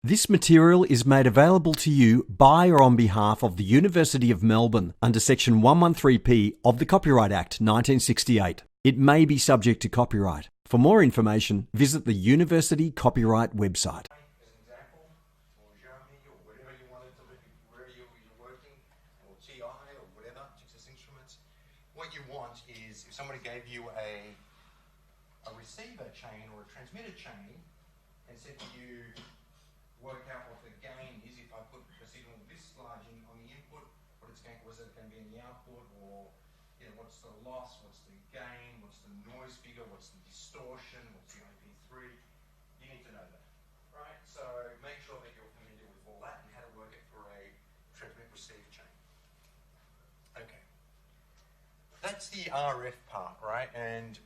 This material is made available to you by or on behalf of the University of Melbourne under Section 113P of the Copyright Act 1968. It may be subject to copyright. For more information, visit the University Copyright website. As an example, or Jeremy, or whatever you wanted to be, where you're working, or TI, or whatever, Texas Instruments. What you want is, if somebody gave you a receiver chain or a transmitter chain and said to you, work out what the gain is if I put a signal this large in on the input, what it's going, was it going to be in the output, or what's the loss, what's the gain, what's the noise figure, what's the distortion, what's the IP3, you need to know that, right? So make sure that you're familiar with all that and how to work it for a transmit-receive chain. Okay, that's the RF part, right? And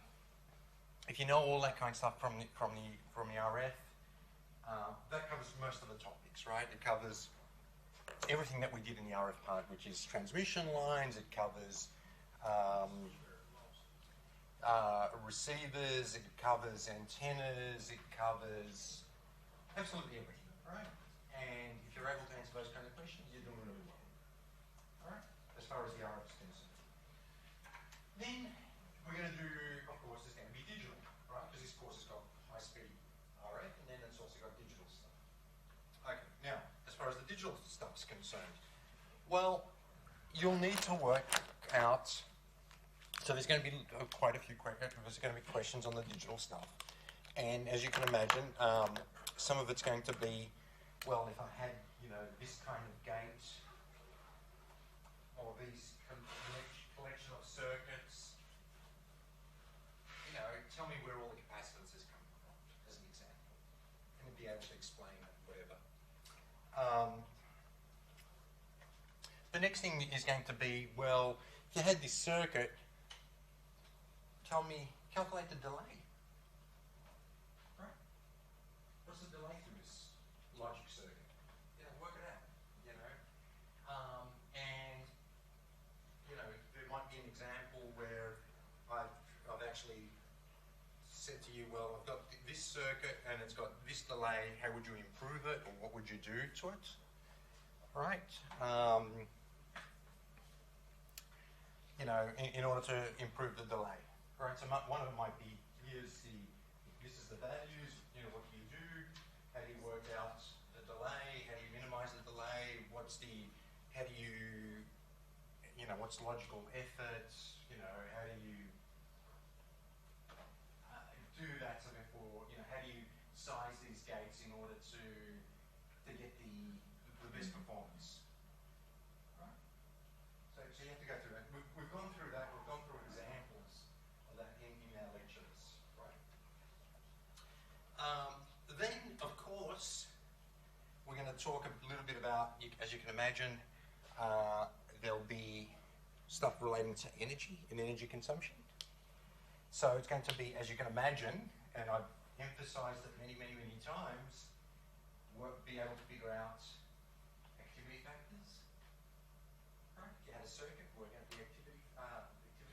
if you know all that kind of stuff from the RF, that covers most of the topics, right? It covers everything that we did in the RF part, which is transmission lines. It covers receivers. It covers antennas. It covers absolutely everything, right? And if you're able to answer those kind of questions, you're doing really well, all right? As far as the RF is concerned. Then we're going to do, of course, it's going to be digital, right? Because this course has got high-speed RF, and then it's also got digital stuff. Okay, now, as far as the digital stuff is concerned, well, you'll need to work out, so there's going to be quite a few questions, there's going to be questions on the digital stuff. And as you can imagine, some of it's going to be, well, if I had, this kind of gate, or these collection of circuits, tell me where all the capacitance is coming from, as an example, and be able to explain it, whatever. The next thing is going to be, well, if you had this circuit, calculate the delay. Right? What's the delay through this logic circuit? Work it out, and, there might be an example where I've actually said to you, well, I've got this circuit and it's got this delay, how would you improve it, or what would you do to it? Right? In order to improve the delay. Right? So one of them might be, this is the values, what do you do? How do you work out the delay? How do you minimize the delay? What's logical effort? How do you do that? So therefore, how do you size these gates in order to get the best performance? Right? So you have to go through that. We've gone through that. We've gone through examples of that in our lectures. Right? Then, of course, we're going to talk a little bit about, as you can imagine, there'll be stuff relating to energy and energy consumption. So it's going to be, as you can imagine, and I've emphasized it many, many, many times, be able to figure out activity factors. Right? You had a circuit, work out the activity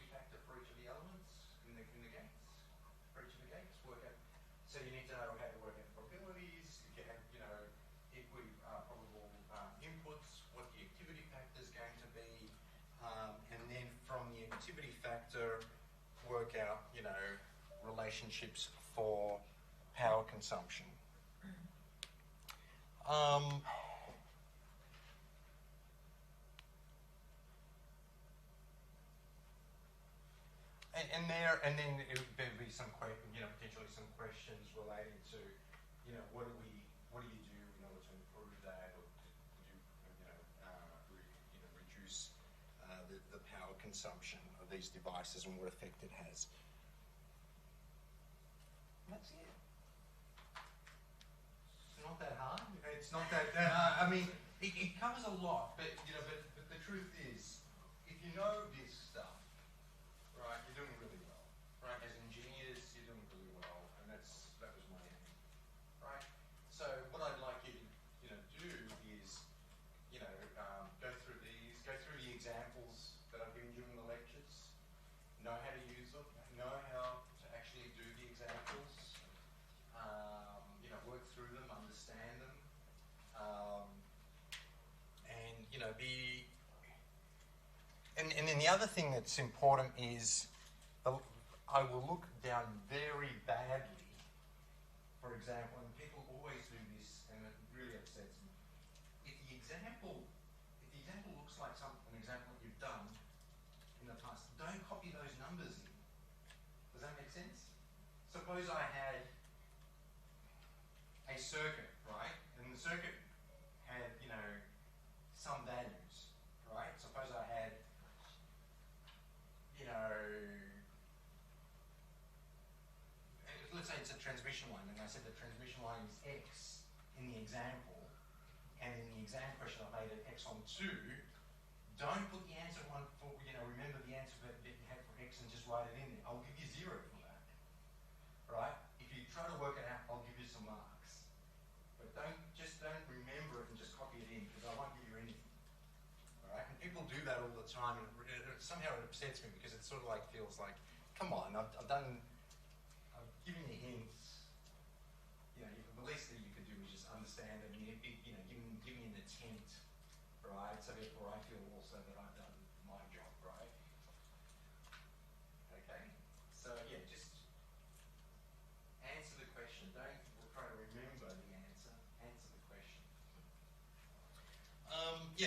factor for each of the elements in the gates. For each of the gates, work out. So you need to know how to work out probabilities. If you have, probable inputs, what the activity factor is going to be, and then from the activity factor, work out, relationships for power consumption. And then there'll be some potentially some questions relating to, what do you do in order to improve that, or reduce the power consumption of these devices and what effect it has. And that's it. It's not that hard. It's not that. It covers a lot, but but the truth is, if you know this stuff, right, you're doing really well. Right, as engineers, you're doing really well, and that was my aim. Right. So what I'd like you to do is go through the examples that I've given you in the lectures, know how to use them, know how to actually do the examples, work through them, understand them, and then the other thing that's important is I will look down very badly, for example, and people always do this, and it really upsets me. If the example looks like an example that you've done in the past, don't copy those numbers in. Does that make sense? Suppose I had a circuit, right? And the circuit had, some values, right? Suppose I had, let's say it's a transmission line, and I said the transmission line is X in the example, and in the exam question I made it X on 2. Don't put the answer one for, remember the answer that you had for X and just write it in there. I'll give you 0 for that, right? If you try to work it out, I'll give you some marks. But don't remember it and just copy it in, because I won't give you anything. All right? And people do that all the time, and somehow it upsets me, because it sort of feels like, come on, I've given you hints. The least that you could do is just understand it, and give me an attempt, right? So therefore, I feel also that I've done my job, right? Okay. So yeah, just answer the question. Don't try to remember the answer. Answer the question.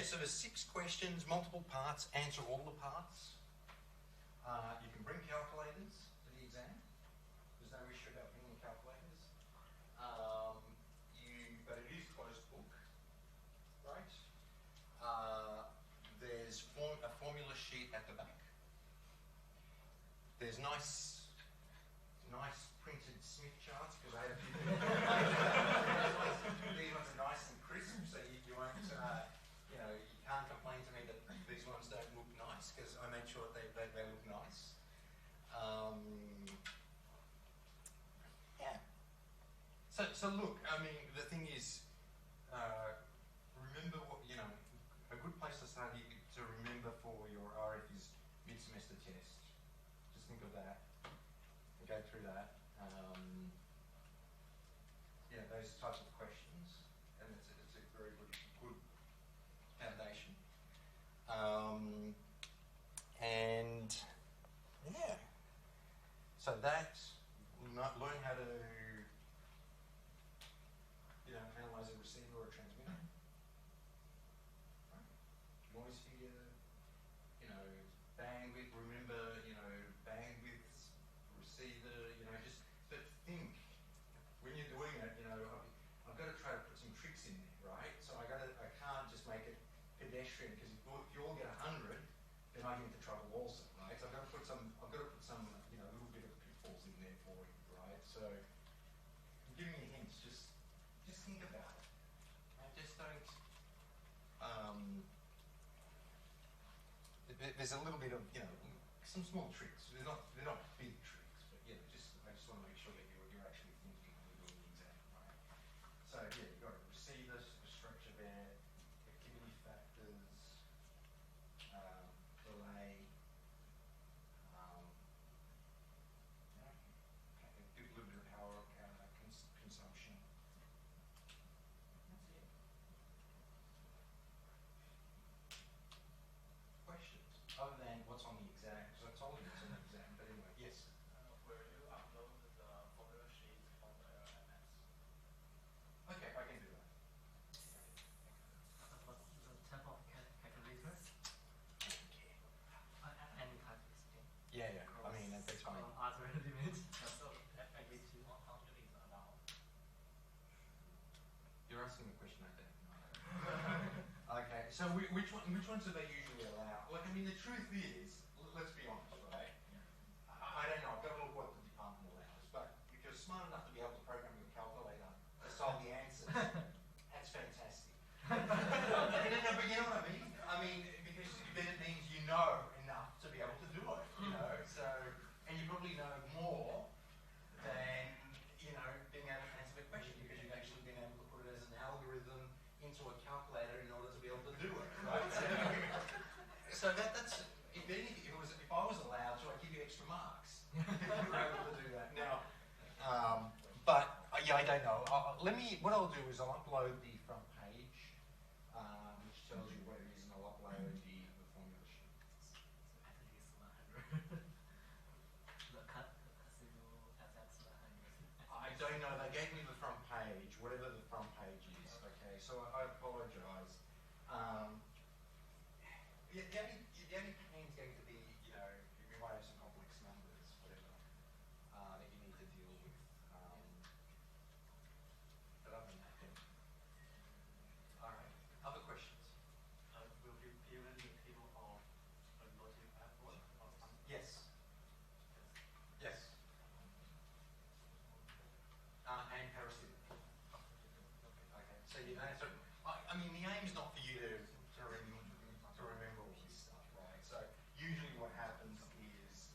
So there's 6 questions, multiple parts. Answer all the parts. You can bring calculators to the exam. There's no issue about bringing calculators. But it is closed book, right? There's a formula sheet at the back. There's nice printed Smith charts, because I had a few. These ones are nice and crisp, so you won't, you can't complain to me that these ones don't look nice, because I made sure they look nice. Yeah. So look, the thing is, remember what, a good place to start to remember for your RF is mid-semester test. Just think of that. Go through that. Those types of questions, and it's a very good foundation. And yeah, so that learn how to analyze a receiver or a transmitter. Right? Noise figure, bandwidth. Remember, bandwidth, receiver. But think when you're doing it. I've got to try to put some tricks in there, right? So I can't just make it pedestrian, because if you all get 100, then I get into trouble also, right? So I've got to put some little bit of pitfalls in there for you, right? So I'm giving you hints. Just think about it. And just don't. There's a little bit of some small tricks. They're not big tricks, but I just want to make sure that you're actually thinking when you're doing the exam, right? So yeah, you've got a receiver, a structure there, activity factors, delay, a little bit of power consumption. That's it. Questions other than what's on the exam? Because I told you it's on the exam, but anyway, yes. Will you upload the formula sheet on the LMS? Okay, I can do that. What the type of calculator? Okay. Any type is okay. Yeah. That's fine. Other limits. So I get to how many is allowed. You're asking a question I don't know. Okay, so which ones do they usually allow? The truth is, let's be honest, right? I don't know. I've got to look what the department allows, but if you're smart enough to be able to program your calculator to solve the answers, that's fantastic. But you know what I mean? Because then it means you know enough to be able to do it. So, and you probably know more than being able to answer the question, because you've actually been able to put it as an algorithm into a calculator in order to be able to do it, right? So that's if I was allowed to, I'd give you extra marks if you were able to do that. Now, I don't know. What I'll do is I'll upload the front page, which tells you what it is, and I'll upload the formula sheet. The only pain is going to be, you know, you might have some complex numbers, whatever, that you need to deal with. But other than that, yeah. All right. Other questions? Will be given the table of a motive effort or something? Yes. Yes. And parasitic. Okay. So you know, so I mean, the aim is not for you to remember all this stuff, right? So usually what happens is,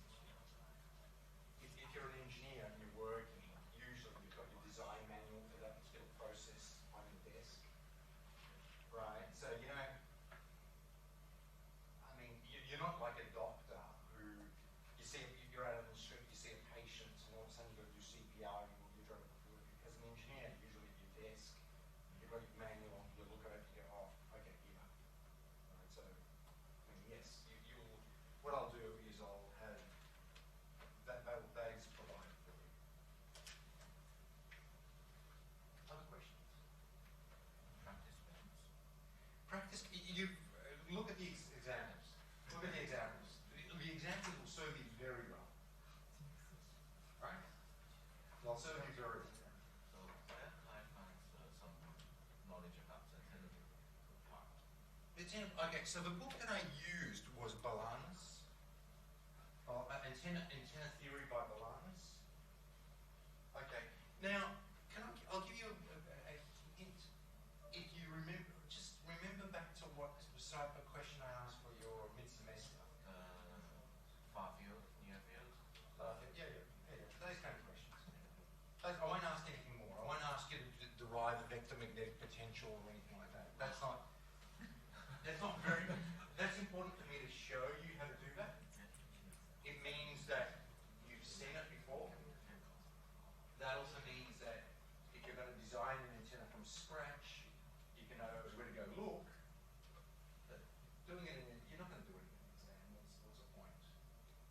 if you're an engineer and you're working, usually you've got your design manual for that particular process on your desk, right? So you know, I mean, you're not like a doctor who you see you're out on the street, you see a patient, and all of a sudden you've got to do CPR, and you're trying to. As an engineer, usually at your desk, you've got your manual, you look at it, you go, oh, okay, here. Right, so, I mean, yes, you'll, what I'll do is I'll have, that is provided for you. Other questions? Practice rounds. Practice, you look at the examples. Look at the examples. The examples will serve you very well. Right? They'll serve you very well. So where can I find some knowledge about the tentative part? Okay, so the book that I used was Balanas. Antenna Theory by Balanas. Okay, now I'll give you a hint. If you remember, just remember back to what the question I asked for your mid-semester. Far field, near field? Yeah. Those kind of questions. I won't ask anything more. I won't ask you to derive a vector magnetic potential or anything like that. That's not very. That's important for me to show you how to do that. It means that you've seen it before. That also means that if you're going to design an antenna from scratch, you can know where to go look. But doing it you're not going to do it in an exam. What's the point,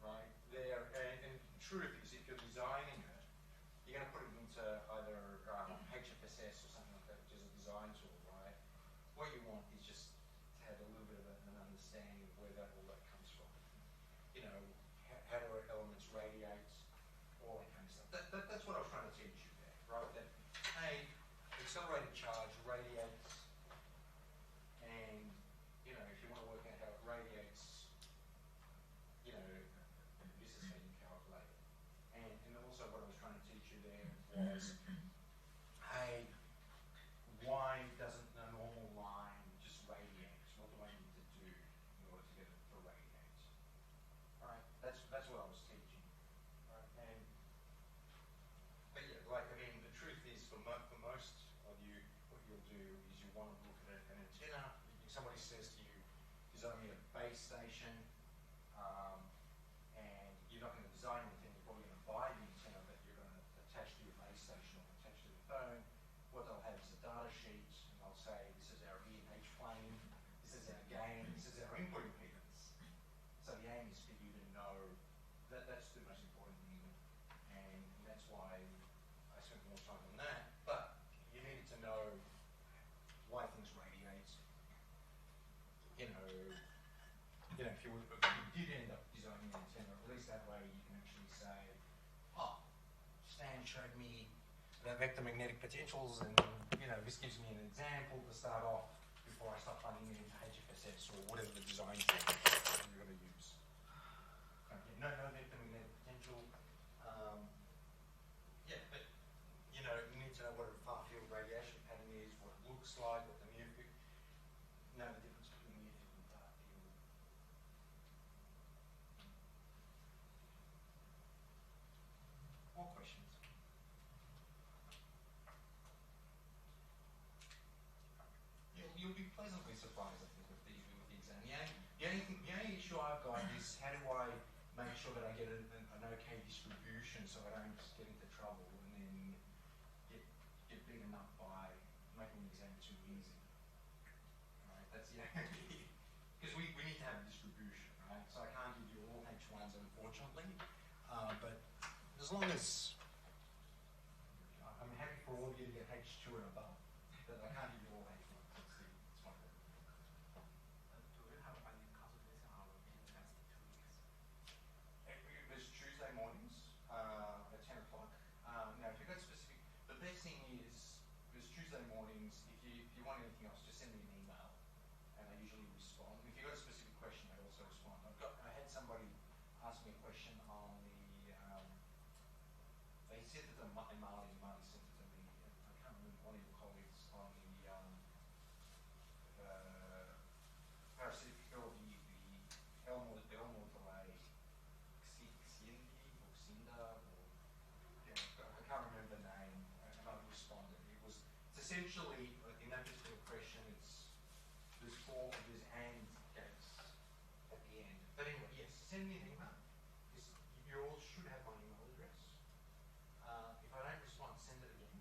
right? And the truth is, if you're designing it, you're going to put it into either HFSS or something like that, which is a design tool, right? What you want is just to have a little bit of an understanding of where all that comes from. You know, how do elements radiate, all that kind of stuff. That's what I was trying to teach you there, right? That, hey, accelerated charge radiates, and, you know, if you want to work out how it radiates, you know, this is how you calculate it. And also what I was trying to teach you there was, hey, why doesn't a normal line just radiate? What do I need to do in order to get it to radiate? All right, that's what I was teaching. Right, but yeah, like, I mean, the truth is, for most of you, what you'll do is you want to look at an antenna. Somebody says to you, design me a base station, and you're not going to design anything. You're probably going to buy the antenna that you're going to attach to your base station or attach to the phone. What they'll have is a data sheet, and they'll say, this is our E and H plane, this is our gain, this is our input impedance. So the aim is for you to know that that's the most important thing, and that's why I spent more time on that. But you needed to know why things radiate. You know, if you did end up designing an antenna, at least that way you can actually say, oh, Stan showed me the vector magnetic potentials, and, you know, this gives me an example to start off before I start plugging it into HFSS or whatever the design tool you're going to use. Okay, no vector magnetic potential. Yeah, but, you know, you need to know what a far field radiation pattern is, what it looks like, what the near field, know the difference between near field and far field. More questions? You'll be pleasantly surprised, I think, with the exam. The only issue I've got is, how do I make sure that I get an okay distribution so I don't just get into trouble and then get beaten up by making the exam too easy. Right? That's because we need to have a distribution, right? So I can't give you all H1s, unfortunately. But as long as I'm happy for all of you to get H2 and above, but I can't give you all H1s. That's fine. usually respond. If you've got a specific question, I also respond. I had somebody ask me a question on the, they sent it to Marty sent it to me, I can't remember, one of your colleagues on the parasitic or the Elmore delay, Xindi or Xinda, or, I can't remember the name, and I responded. It's essentially, in that particular question, there's and gates at the end. But anyway, yes, send me an email. You all should have my email address. If I don't respond, send it again.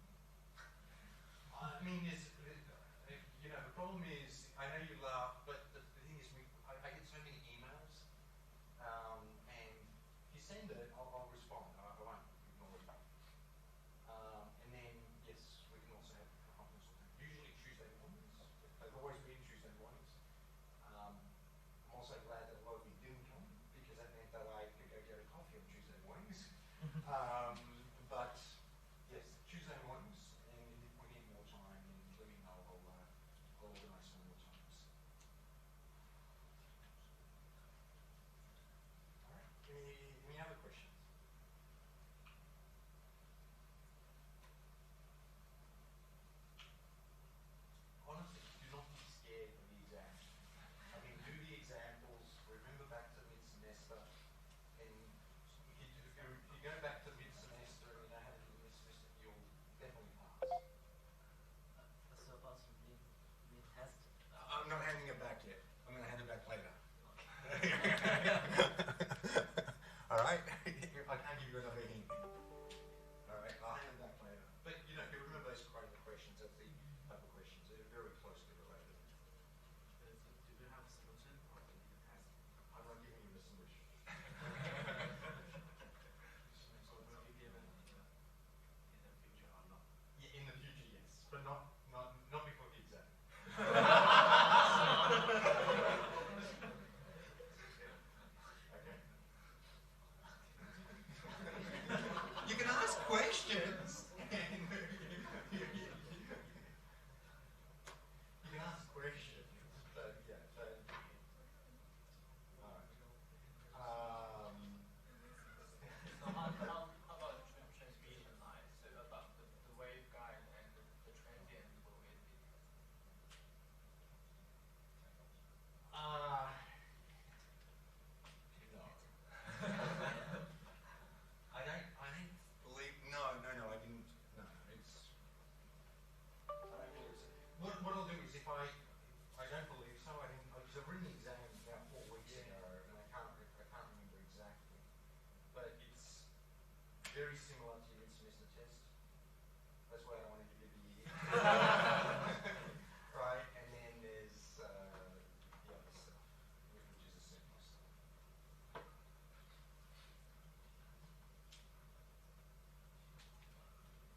I mean, the problem is, I know you laugh, but the thing is, I get so many emails, and if you send it, I'll respond. I won't ignore it. And then, yes, we can also have a conference call. Usually Tuesday mornings. They've always been Tuesday mornings. I'm also glad that a lot of you didn't come, because that meant that I could go get a coffee on Tuesday mornings. But yes, Tuesday mornings, and if we need more time, then let me know. I'll organise some more times. All right. Any other questions? Honestly, do not be scared of the exam. I mean, do the examples, remember back to mid-semester, and if you go back to mid-semester and you know how to do mid-semester, you'll definitely pass. So about mid-test? I'm not handing it back yet. I'm going to hand it back later. All right? I can't give you another hint. All right? I'll hand it back later. But, you remember those kind of questions. That's the type of questions. They're very closely related. Do we have a solution or do we need a test? I'm not giving you a solution. So will be given in the future or not? Yeah, in the future, yes. But not before the exam. Okay. You can ask questions. You can ask questions, but yeah. All right. So how about transmission line? So about the waveguide and the transient will it be? No. I don't believe. No, I didn't. No, it's. I don't believe so. What I'll do is if I don't believe so, because I've written the exam about 4 weeks ago, and I can't remember exactly, but it's very similar to your mid-semester test. That's why I don't want to give you the year. Right, and then there's the other stuff, which is a simpler stuff.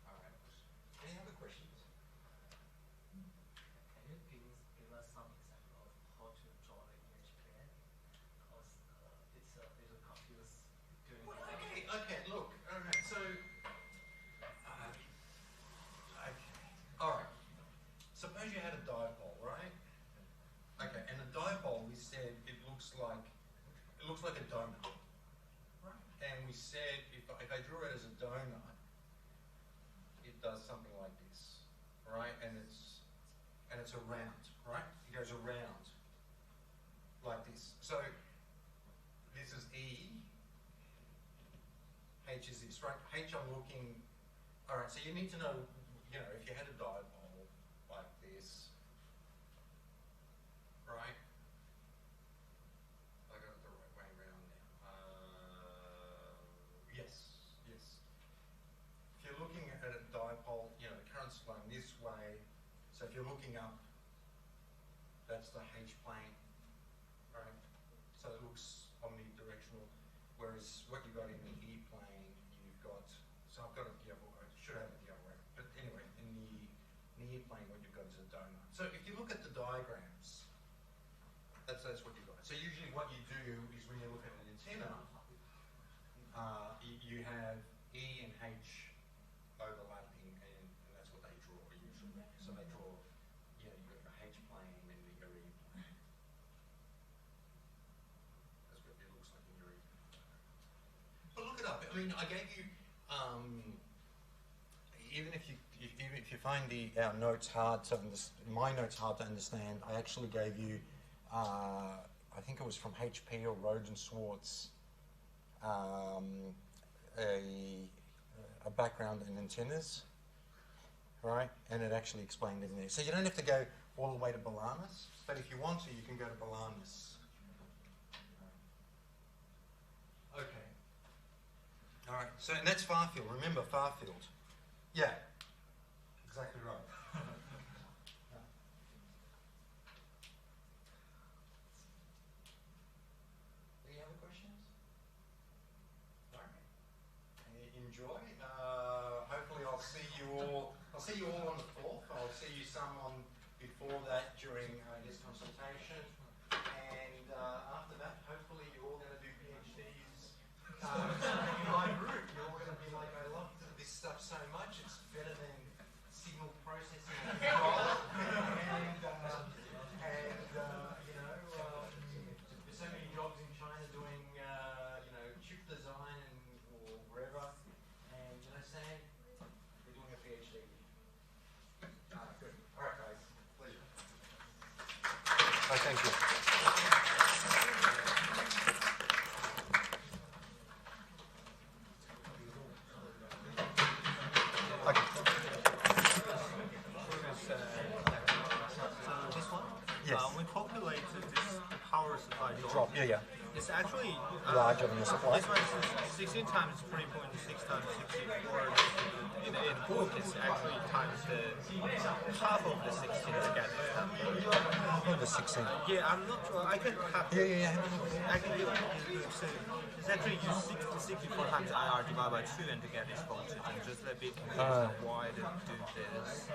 All right. Any other questions? Can you give us some example of how to draw the image plane? Because it's a little confused during Well, the okay, look, all right, so, okay, all right. Suppose you had a dipole, right? Okay, and the dipole, we said it looks like a donut, right? And we said if I drew it as a donut, it does something like this, right? And it's around, right? It goes around like this. So this is E. H is this, right? H I'm looking. All right. So you need to know, if you had a dipole like this, right? I got it the right way around now. Yes. If you're looking at a dipole, the current's flowing this way. So if you're looking up, that's the H plane, right? So it looks omnidirectional. Whereas what you've got in the E plane, you've got. So I've got it the other way. I should have it the other way. But anyway, in the E plane, what you've got is a donut. So if you look at the diagrams, that's what you've got. So usually what you do is when you look at an antenna, you have E and H overlapping, and that's what they draw usually. So they draw, you've got your H plane and your E plane. I mean, I gave you, even if you find our notes hard to my notes hard to understand, I actually gave you, I think it was from HP or Rhodes and Schwartz, a background in antennas, right? And it actually explained it in there. So you don't have to go all the way to Balanis, but if you want to, you can go to Balanis. Okay. All right. So and that's far field. Remember far field. Yeah. Exactly right. Any other questions? All right. Enjoy. Hopefully, I'll see you all. I'll see you all on the 4th. I'll see you some on before that during this consultation, and after that, hopefully, you're all going to do PhDs in my group. You're all going to be like, I love this stuff so much. It's better than signal processing and control. There's so many jobs in China doing, chip design or wherever, and saying they're doing a PhD. Good. All right, guys. Pleasure. Thank you. We calculated this power supply Drop. Yeah. It's actually Larger than the supply. This one is 16 times 3.6 times 64. In the book, it's actually times the half of the 16 to get it. Half of the 16. Yeah, I'm not sure. I can have. Yeah. I can give it. So it's actually use 64 times IR divided by 2 and to get this voltage. And just a bit confused on why they do this.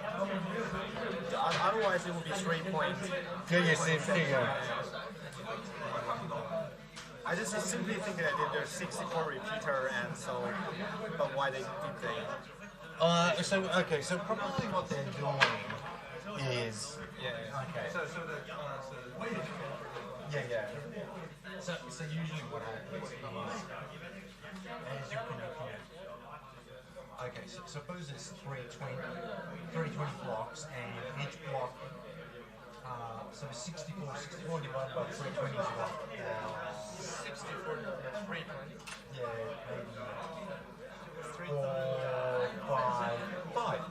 Otherwise, it would be 3 points. I just simply think that there's 64 repeater, and so, but why they did they? So probably what they're doing is okay. So usually what happens is as you connect it. Okay, so suppose it's 320 blocks, and each block. So 64 divided by 320 is what? 64 320. Yeah, maybe 4, 5.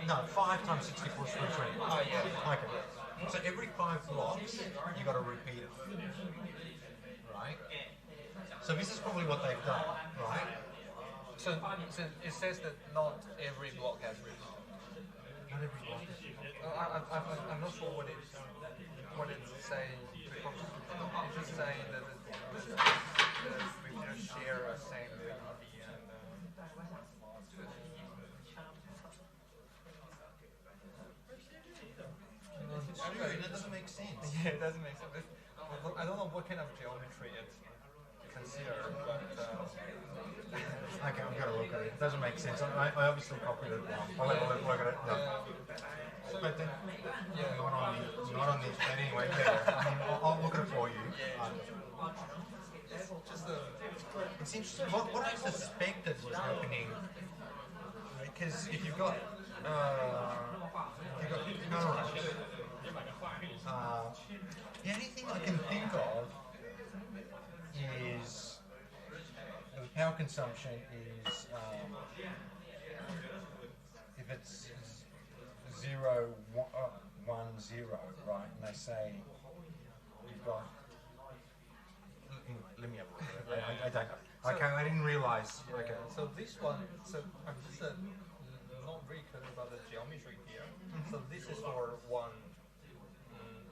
No, 5 times 64 is 320. Oh, yeah. Okay. So every 5 blocks, you got to repeat it. Right? So this is probably what they've done, right? So it says that not every block has repeat. Not every block. I'm not sure what it's saying. It's just saying that the repeaters share a same frequency and. It doesn't make sense. Yeah, it doesn't make sense. I don't know what kind of geometry it considers, but. Okay, I'm going to look at it. It doesn't make sense. I obviously copied it wrong. I'll look at it. No. But then, not on the anyway, I mean, I'll look at it for you. It's interesting. What I suspected was happening, because if you've got the only thing I can think of is the power consumption is if it's 0, 1, 0, right? And they say you've got. Let me have a look. I don't know. Okay, I didn't realise. Okay. So this one, I'm just not very clear about the geometry here. So this is for one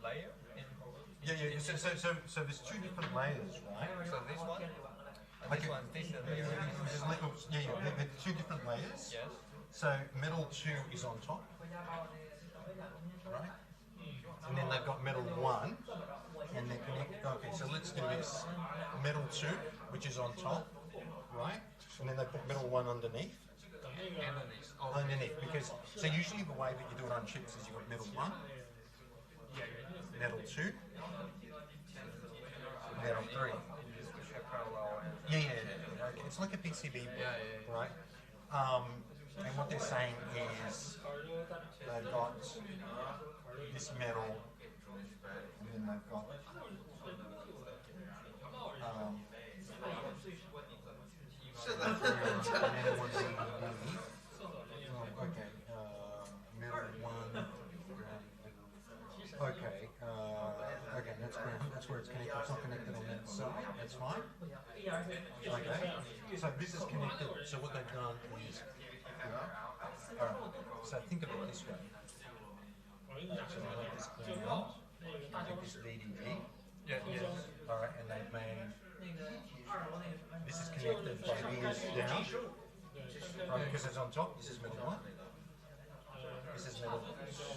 layer. Yeah. So there's 2 different layers, right? So this one. Okay. This one, this is the They're 2 different layers. Yes. So metal 2 is on top, right? And then they've got metal 1, and they're connected. Okay, so let's do this. Metal 2, which is on top, right? And then they put metal 1 underneath. Underneath, because so usually the way that you do it on chips is you've got metal 1, metal 2, metal 3. Okay. It's like a PCB board, Yeah. right? And what they're saying is they've got this metal, and then they've got okay, that's where it's connected. It's not connected on that side. That's fine. Okay. So this is connected. So what they've done is, alright. So think of it this way. So I have this ground. I take this VDD. Yes. Alright, and they've made. This is connected by these down. Right, because it's on top. This is metal 1. This is metal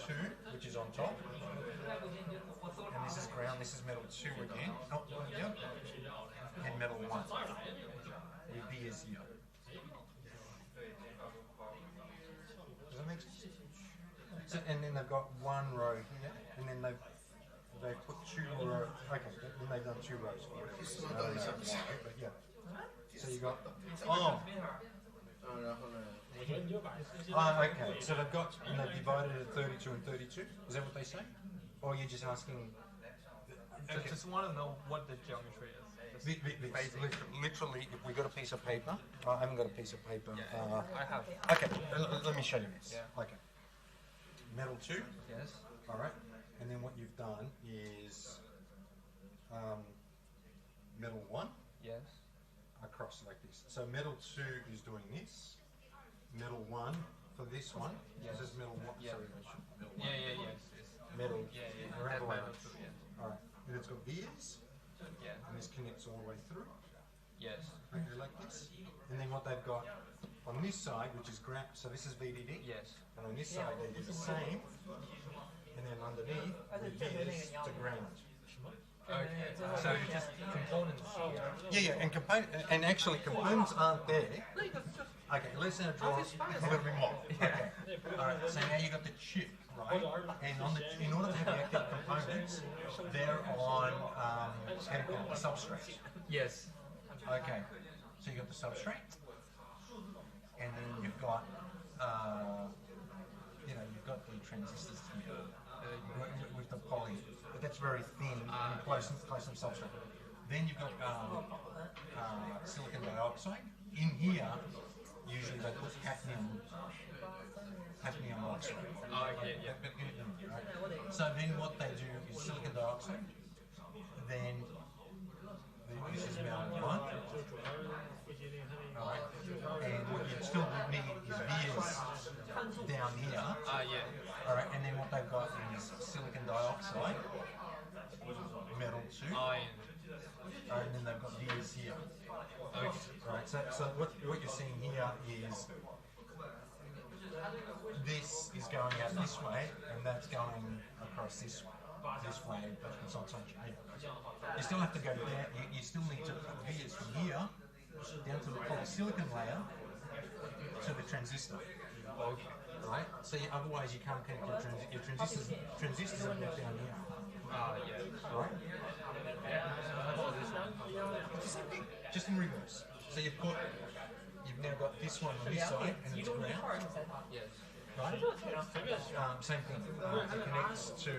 2, which is on top. And this is ground. This is metal 2 again. Oh, yep. And metal 1. With these here. Does that make sense? So, and then they've got one row here, and then they've put 2 rows. Okay, then they've done 2 rows for it. But yeah. So you got. Oh. Okay, so they've got, and they've divided it at 32 and 32. Is that what they say? Or you're just asking? I just want to know what the geometry is. Literally, if we got a piece of paper, I haven't got a piece of paper. I have. Okay, let me show you this. Yeah. Okay. Metal 2. Yes. All right. And then what you've done is metal 1. Yes. Across like this. So metal 2 is doing this. Metal 1 for this one. Yes. This is metal 1. Yeah. Sorry, I should metal 1. Yes. Metal. That's Metal my 1. note too, yes. Alright. And it's got gears. Yeah. And this connects all the way through. Yes. Okay, like this. And then what they've got on this side, which is ground. So this is VDD. Yes. And on this side they do the same. And then underneath the gears to ground. Okay. So it's just components here. Yeah, and actually components aren't there. Okay, let's now draw a little bit more. Okay. Alright, so now you got the chip, right? And on the, in order to have the active components, they're on the substrate. Yes. Okay. So you got the substrate, and then you've got you've got the transistors here with the poly. But that's very thin and close and substrate. Then you've got silicon dioxide. In here, usually they put hafnium oxide. Oh, yeah. Right? So then what they do is silicon dioxide. Then this is metal 1. Right. And what you still need is vias down here. Yeah. Alright, and then what they've got is silicon dioxide, metal 2. Yeah. And then they've got vias here. Okay. Right, so what you're seeing here is this is going out this way, and that's going across this way, but it's not touching here. You still have to go down, you still need to put vias from here down to the polysilicon layer to the transistor. Okay. Right? So otherwise you can't connect your transistors are left down here. Yeah. Right? Same thing, just in reverse. So you've now got this one on this side and it's ground. Yes. Right? Same thing. It connects to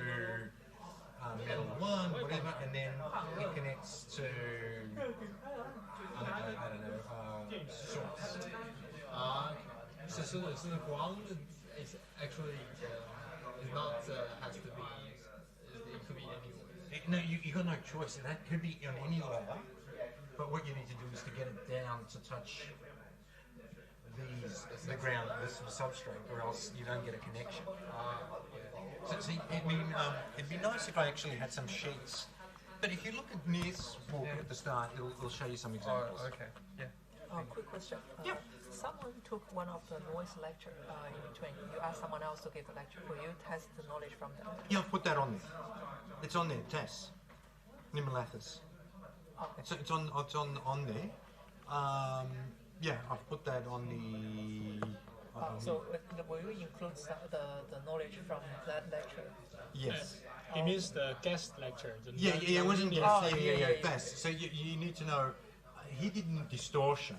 metal 1, whatever, and then it connects to I don't know, source. So the ground is actually is not has to be. It could be anywhere. No, you got no choice. That could be on any layer, but what you need to do is to get it down to touch the ground, the substrate, or else you don't get a connection. So see, it'd be nice if I actually had some sheets. But if you look at this book at the start, it'll show you some examples. Oh, okay. Yeah. Quick question. Yeah. Someone took one of the noise lecture in between. You asked someone else to give a lecture. Will you test the knowledge from them? Yeah, I've put that on there. It's on there, Tess. Nimalathis. Okay. It's on there. Yeah, I've put that on the. So will you include the knowledge from that lecture? Yes. It means the guest lecture. Yeah, it wasn't. Oh, Yeah, yeah. Tess. So you need to know. didn't distortion,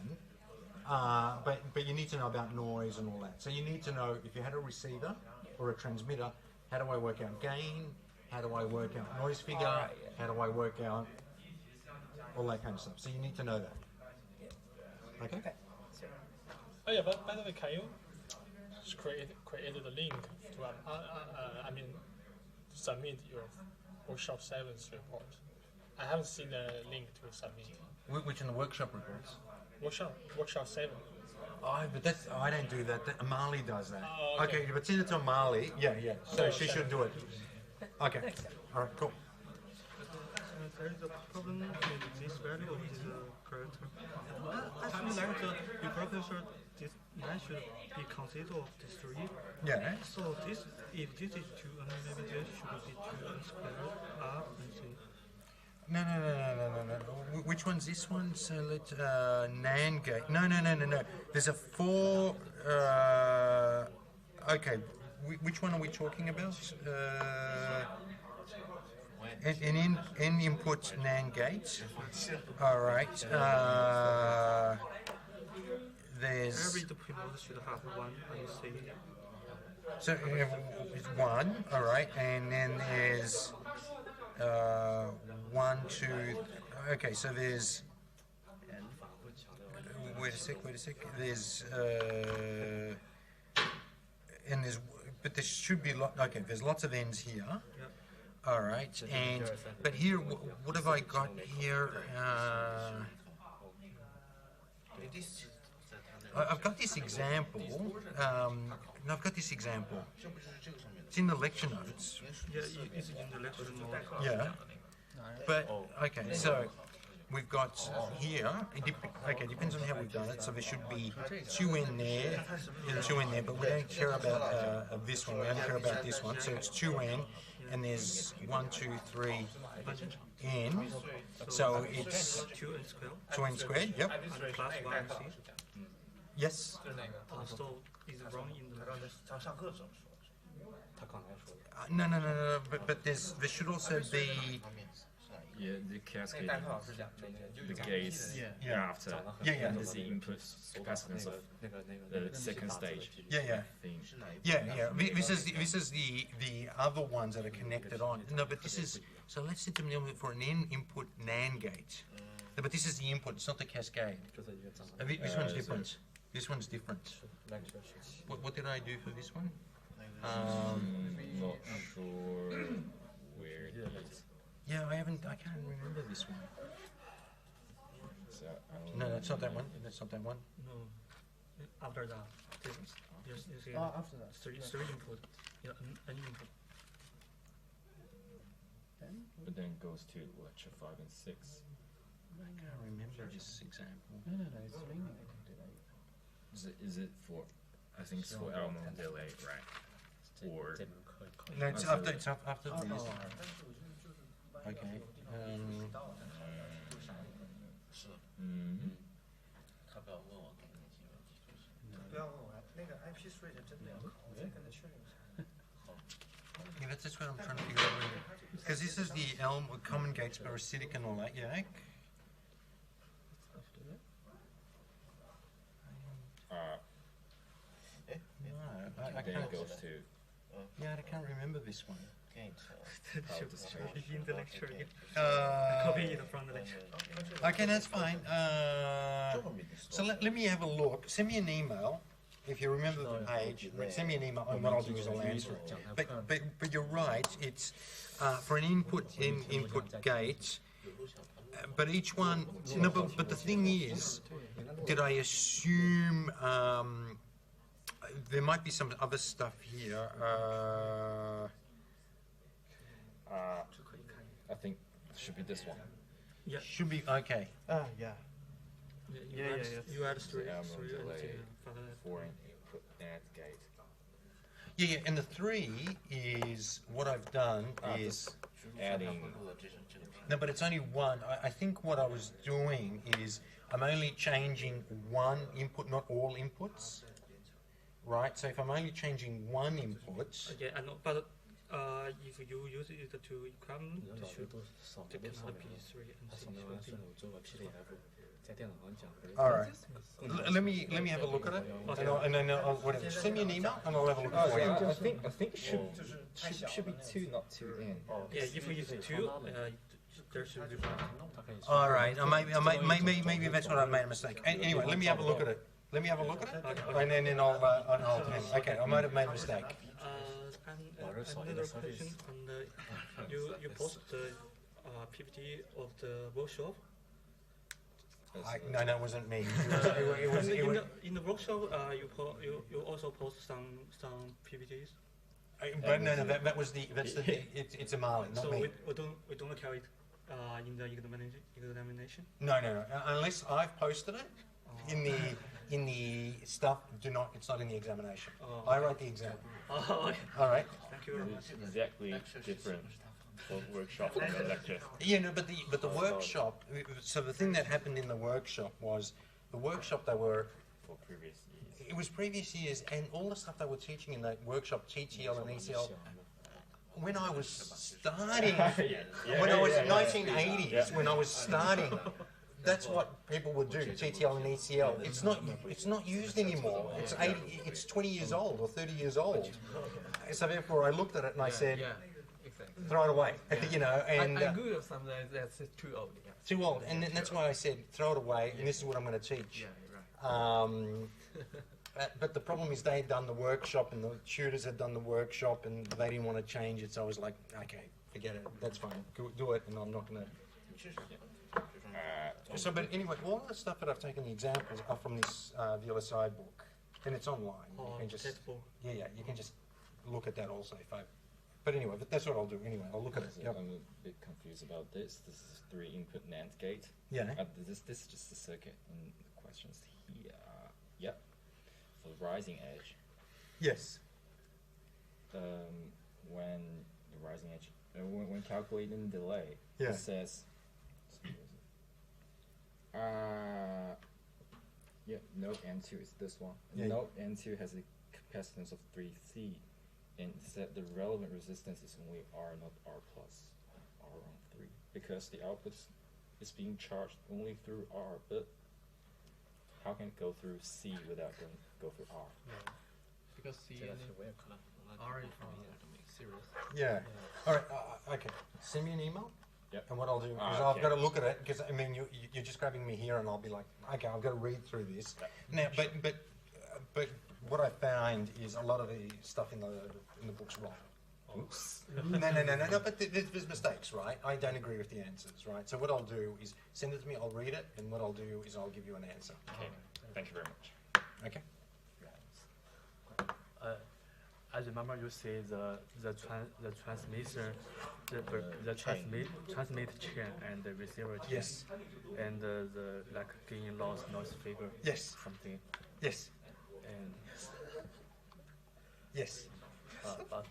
but you need to know about noise and all that. So you need to know if you had a receiver or a transmitter, how do I work out gain? How do I work out noise figure? How do I work out all that kind of stuff? So you need to know that. Okay? Oh yeah, but by the way, can you create a link to I mean, submit your workshop 7's report? I haven't seen the link to submit. Which in the workshop reports? Workshop 7. Oh, but that's I don't do that. Marley does that. Oh, okay. Okay, but send it to Marley. Yeah. So she should do it. Okay. All right. Cool. There is a problem with this value of this character. I think like your professor, this man should be considered of the 3. Yeah. So this, if this is 2, maybe this should be 2 squared up and see. No. Which one's this one? So let NAND gate. No. There's a 4. Okay. Which one are we talking about? An input NAND gate. All right. There's. Every deployment should have 1 IC. So it's 1. All right, and then there's 1, 2. Okay, so there's. Wait a sec. There's and there's, but there should be okay. There's lots of ends here. All right, and but here, what have I got here? I've got this example. I've got this example. It's in the lecture notes. Yeah, it's in the lecture notes. Yeah. But okay, so we've got here. Okay, depends on how we've done it. So there should be 2 in there and 2 in there, but we don't care about this one. We only care about this one. So it's 2 in, and there's 1, 2, 3 in. So it's 2 n squared. 2 n squared. Yep. And plus 1 IC. Yes. So is wrong in the No. But there should also be. Yeah, the cascade, the gates after Yeah. is the input capacitance of the second stage. Yeah. Thing. Yeah. This is the other ones that are connected on. No, but this is so. Let's set them for an input NAND gate. No, but this is the input. It's not the cascade. This one's different. This one's different. What did I do for this one? Not sure where it is. Yeah, I can't remember this one. So, No, that's not that one. That's not that one. No. After that, you see after that. three input. Yeah, an input. but then goes to lecture 5 and 6. I can't remember this example. No, it's linear. Is it for? I think it's for element delay, right? Or No, it's after. It's after this. Okay. 不要问我，那个 IP switch 真的要考，我再跟他确认一下。 Yeah, that's just what I'm trying to figure out. Because this is the Elm common gates parasitic and all that. Yeah. No, I then can't. it goes to Yeah, I can't remember this one. power discharge. Begin the lecture again. Uh, Copy it from the lecture. Okay, that's fine. So let me have a look. Send me an email. If you remember the page, send me an email, and what I'll do is I'll answer it. But you're right. It's for an input gate. But each one. No, but the thing is, did I assume there might be some other stuff here? I think it should be this one. Yeah. Should be okay. Yeah. Yeah. You add three. Element Three delay, and 4 input NAND gate. Yeah, and the 3 is what I've done is. Adding. No, but it's only 1. I think what I was doing is I'm only changing 1 input, not all inputs. Right? So if I'm only changing 1 input, Okay, I know, but if you use it to equipment, it should take another P3 and C should be. All right. Let me have a look at it, and then I'll whatever. Send me an email, and I'll have a look for you. I think it should be 2, not 2n. Yeah, if we use 2, there should be 1. All right. Maybe that's what I made a mistake. Anyway, let me have a look at it. Let me have a look at it, and then I'll okay. I might have made a mistake. And another question, and you post the PPT of the workshop. No, it wasn't me. In the workshop, you also post some PPTs. But no, that was that's the it's a Marlin, not So me. we don't carry it in the examination. No. Unless I've posted it in the stuff. It's not in the examination. I write the exam. All right. Thank you very much. It's exactly different for workshop and the lecture. Yeah, no, but the workshop. So the thing that happened in the workshop was the workshop they were. For previous years. It was previous years, and all the stuff they were teaching in that workshop, TTL and ECL. When I was starting, when I was 1980s, when I was starting, that's what people would do, TTL and ECL. It's not used anymore. It's 20 years old or 30 years old. So therefore, I looked at it and I said, throw it away, And I Google something that's too old. Yeah. too old, and then that's why I said throw it away. And this is what I'm going to teach. But the problem is they had done the workshop and the tutors had done the workshop and they didn't want to change it, so I was like, okay, forget it, that's fine, do it, and I'm not going to... So, but anyway, all the stuff that I've taken the examples are from this the other side book, and it's online. You can just, you can just look at that also. But anyway, that's what I'll do anyway, I'll look at it. Yep. I'm a bit confused about this. This is 3-input NAND gate. Yeah. This is just the circuit, and the questions here. Yep. For the rising edge. Yes. When the rising edge, when calculating delay, it says, node N2 is this one. Node N2 has a capacitance of 3C, and said the relevant resistance is only R, not R plus, R on 3, because the output is being charged only through R, but how can it go through C without go through R? Yeah. Because C and R is serious. Yeah. All right. Okay. Send me an email. Yep. And what I'll do is I've got to look at it, because I mean you're just grabbing me here, and I'll be like, okay, I've got to read through this. Now, but what I found is a lot of the stuff in the book's wrong. Oops. No, but there's mistakes, right? I don't agree with the answers, right? So what I'll do is send it to me, I'll read it, and what I'll do is I'll give you an answer. Okay. Thank you very much. Okay. I remember you say the transmission, the transmit chain and the receiver chain. Yes. And the like gain loss noise figure. Yes. Something. Yes. And yes. But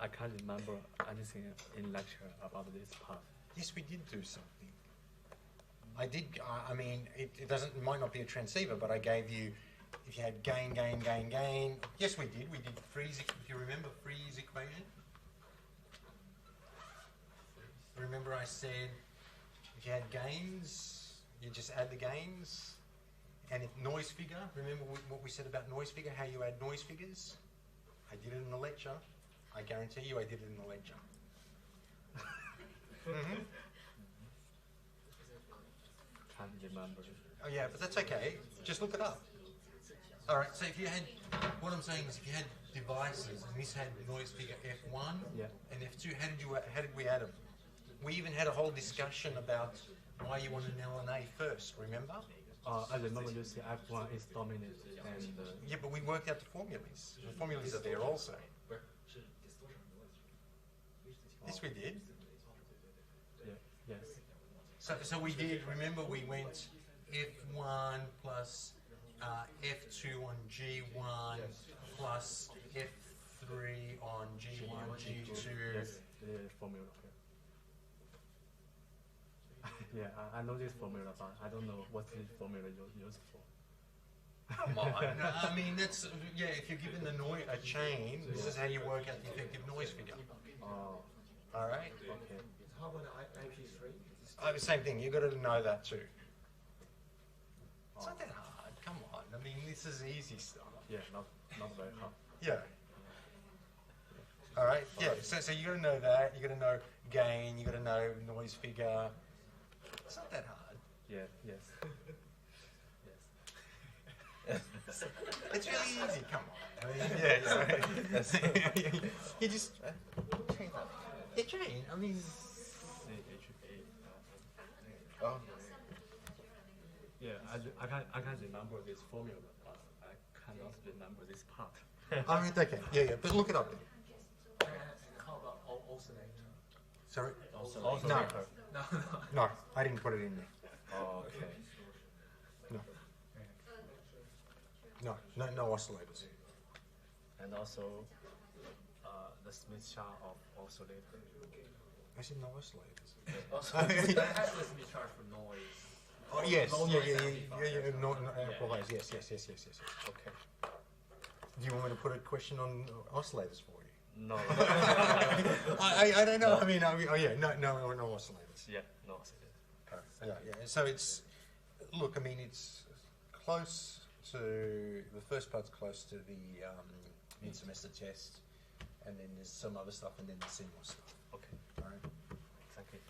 I can't remember anything in lecture about this part. Yes, we did do something. I did. I mean, it might not be a transceiver, but I gave you. If you had gain. Yes, we did. We did Freeze. If you remember Freeze equation. Remember, I said if you had gains, you just add the gains. And if noise figure, remember what we said about noise figure? How you add noise figures? I did it in the lecture. I guarantee you I did it in the lecture. Can't remember. Oh yeah, but that's okay. Just look it up. All right, so if you had, what I'm saying is if you had devices and this had noise figure F1 and F2, how did we add them? We even had a whole discussion about why you want an LNA first, remember? I remember you say F1 is dominant and... yeah, but we worked out the formulas. The formulas are there also. Yes, we did. Yeah, yes. So we did, remember we went F1 plus F2 on G1 plus F3 on G1, G2. Yes, the formula. Yeah, I know this formula, but I don't know what this formula used for. Come on, I mean that's if you're given a chain, this is how you work out the effective noise figure. Oh. All right. Okay. How about IP3? Same thing. You've got to know that too. It's not that hard. Come on. I mean, this is easy stuff. Yeah, not very hard. Yeah. All right. Yeah. So you got to know that. You got to know gain. You got to know noise figure. It's not that hard. Yeah. Yes. It's really easy. Come on. I mean, yeah. You just change that. Yeah, change. I mean. Oh. Yeah, I can remember this formula, but I cannot remember this part. I mean, okay. Yeah. But look it up then. How about oscillator? Sorry. Oscillator. No, I didn't put it in there. Oh, okay. No oscillators. And also the Smith chart of oscillator. I said no oscillators. That has to be charged for noise. Oh yes, Low yeah. noise No, amplifiers. Yes. Okay. Do you want me to put a question on oscillators for you? No. I don't know. I mean, no oscillators. Yeah, no oscillator. Yeah. So it's look. I mean, it's close to the first part's close to the mid-semester test, and then there's some other stuff, and then the CMOS stuff. Okay. All right. Thank you.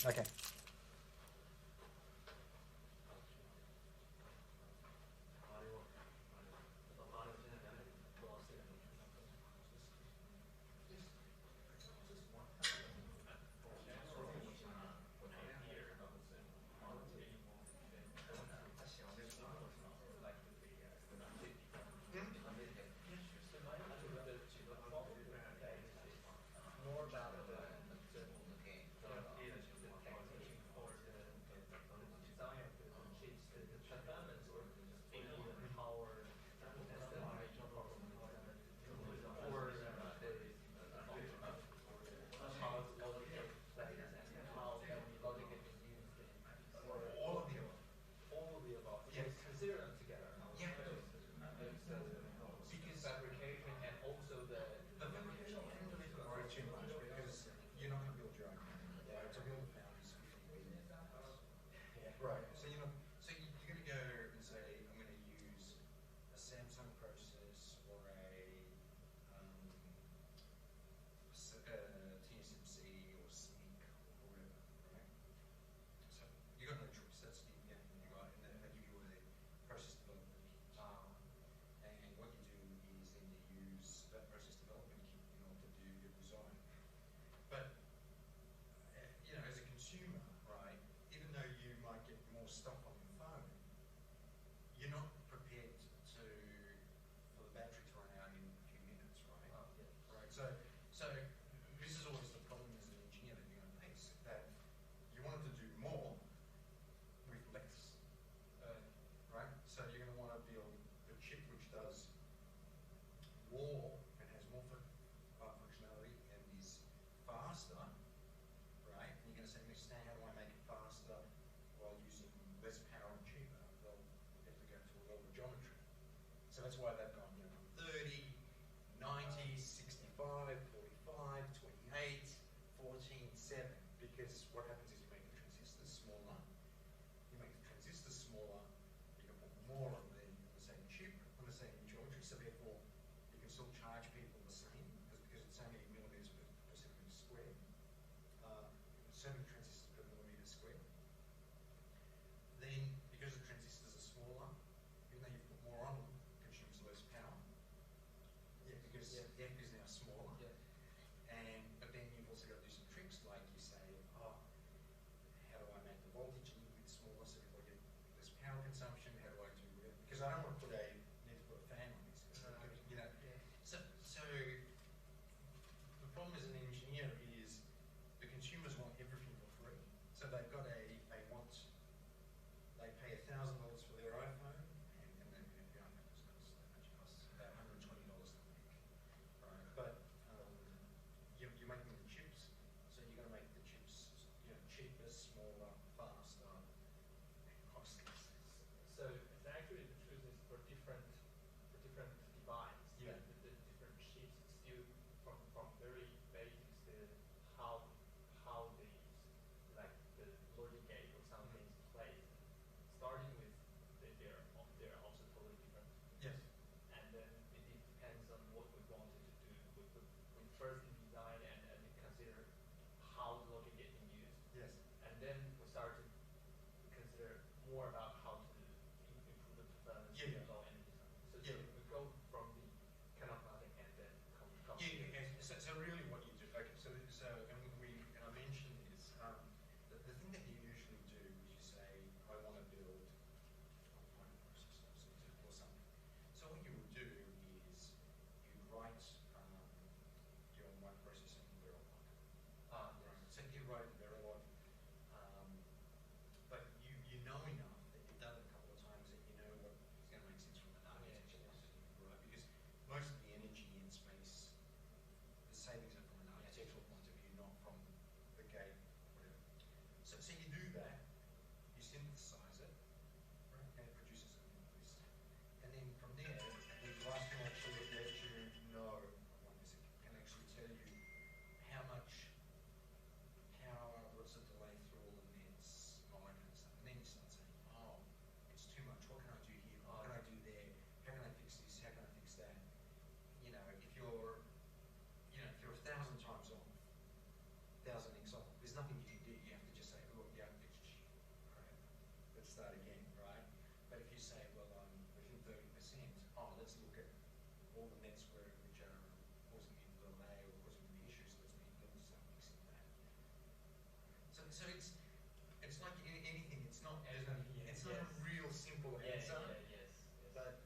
Okay. Right. So you're going to go and say, I'm going to use a Samsung process or a TSMC or SMIC or whatever, right? So you've got no choice. That's the game you got, and they give you a process development kit. And what you do is then you use that process development kit in order to do your design. But as a consumer, right, even though you might get more stuff on your phone, you're not prepared for the battery to run out in a few minutes, right? Right. So this is always the problem as an engineer that you're going to face, that you wanted to do more with less, right? So you're going to want to build a chip which does more and has more functionality and is faster. Right? And you're going to say, Mr. Stan, how do I make it faster while using less power and cheaper? Well, you have to go to a lower geometry. So that's why they've gone, 30, 90, 65, 45, 28, 14, 7. Because what happens is you make the transistors smaller. You make the transistors smaller, you can put more on the same chip, on the same geometry, so therefore you can still charge people the same, because it's only millimeters per centimeter squared. So many transistors per millimeter squared. Then, because the transistors are smaller, even though you put more on them, consumes less power. Yeah, because F is now smaller. Yeah. But then you've also got to do some tricks, like you say, how do I make the voltage a little bit smaller so if I get less power consumption? How do I do whatever? Because I don't want to need to put a fan on this. So the problem as an engineer is the consumers want everything for free. So they've got they pay $1,000 for their iPhone, and the iPhone doesn't cost that much. It costs about $120 to make. Right? But you're making the chips, so you've got to make the chips cheaper, smaller, faster, and costless. So actually the truth is for different devices, Yeah. the different chips still from very basics to how the logic gate or something is placed. more about how to improve the performance Yeah, yeah. of any design. So, Yeah. so we go from the kind of nothing and then come Yeah, and so really what you do, okay, so and I mentioned this, the thing that you usually do is you say, I want to build a microprocessor or something. So what you would do is you write your microprocessor in Verilog. Right. So you write it in Verilog, but you know enough that you've done it a couple of times that you know what is going to make sense from an architecture point of view, right? Because most of the energy in space, the savings are from an architectural point of view, not from the gate, whatever. So you do that, you synthesize it, right, and it produces something like this. And then from there, the device can actually let you know, can actually tell you how much power, what's the delay through all the nets, all that kind of stuff. And then you start saying, oh, it's too much. What can I do here? What can I do there? How can I fix this? How can I fix that? You know, if you're 1,000 times off, 1,000x off, there's nothing you can do. You have to just say, oh, yeah, it's crap. Let's start again, right? But if you say, well, I'm within 30%, oh, let's look at all the nets which are causing me the delay or causing me the issues. Let's start fixing that. So it's like anything. It's not it's not a real simple answer. But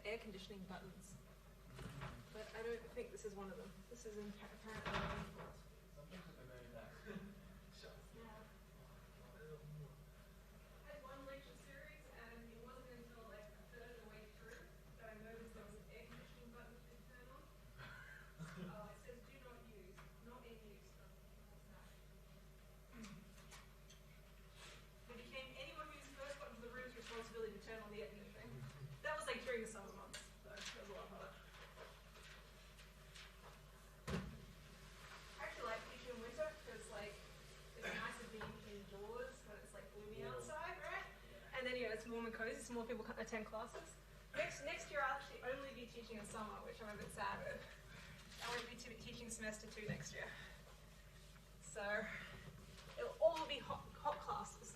air conditioning buttons, but I don't think this is one of them. This is apparently a default. Something to the very back. Yeah. I had one lecture series warm and cozy, so more people can attend classes. Next year I'll actually only be teaching in summer, which I'm a bit sad with. I won't be teaching semester 2 next year. So it'll all be hot classes.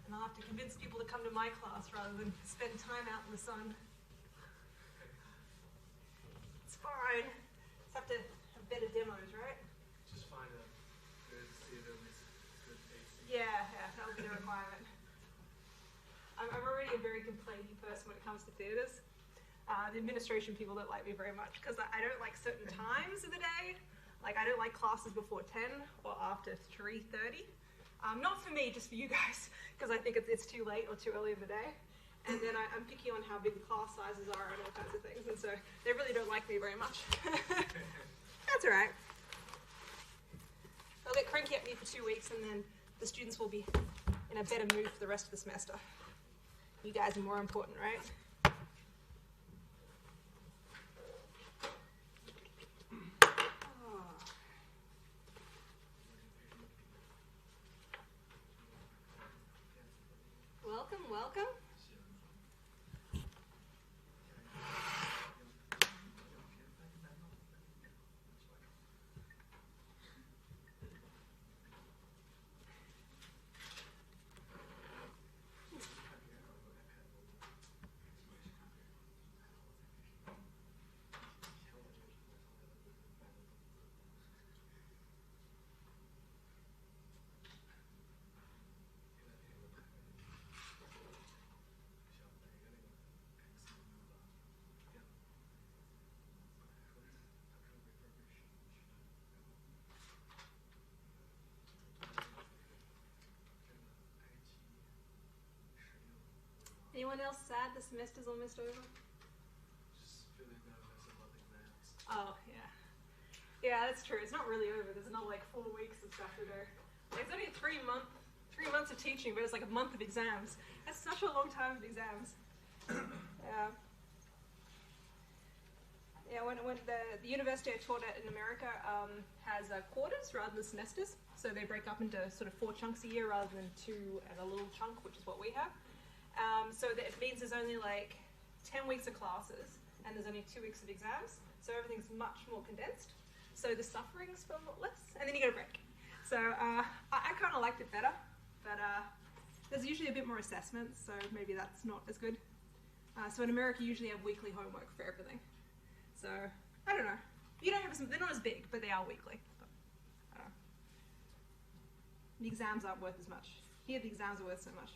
And I'll have to convince people to come to my class rather than spend time out in the sun. It's fine. Just have to have better demos, right? Just find a good theatre with good AC. Yeah, that'll be the requirement. I'm already a very complainy person when it comes to theatres. The administration people don't like me very much because I don't like certain times of the day. Like I don't like classes before 10 or after 3:30. Not for me, just for you guys, because I think it's too late or too early in the day. And then I'm picky on how big the class sizes are and all kinds of things, and so they really don't like me very much. That's all right. They'll get cranky at me for 2 weeks, and then the students will be in a better mood for the rest of the semester. You guys are more important, right? Welcome, welcome. Anyone else sad the semester's almost over? Just feeling nervous about exams. Oh, yeah. Yeah, that's true. It's not really over. There's another like 4 weeks of stuff to do. It's only 3 months of teaching, but it's like a month of exams. That's such a long time of exams. Yeah. Yeah, when the university I taught at in America has quarters rather than semesters. So they break up into sort of 4 chunks a year rather than 2 and a little chunk, which is what we have. So that it means there's only like 10 weeks of classes and there's only 2 weeks of exams. So everything's much more condensed. So the suffering's felt a lot less. And then you get a break. So I kind of liked it better. But there's usually a bit more assessments, so maybe that's not as good. So in America, you usually have weekly homework for everything. So I don't know. You don't have they're not as big, but they are weekly. But, I don't know. The exams aren't worth as much. Here, the exams are worth so much.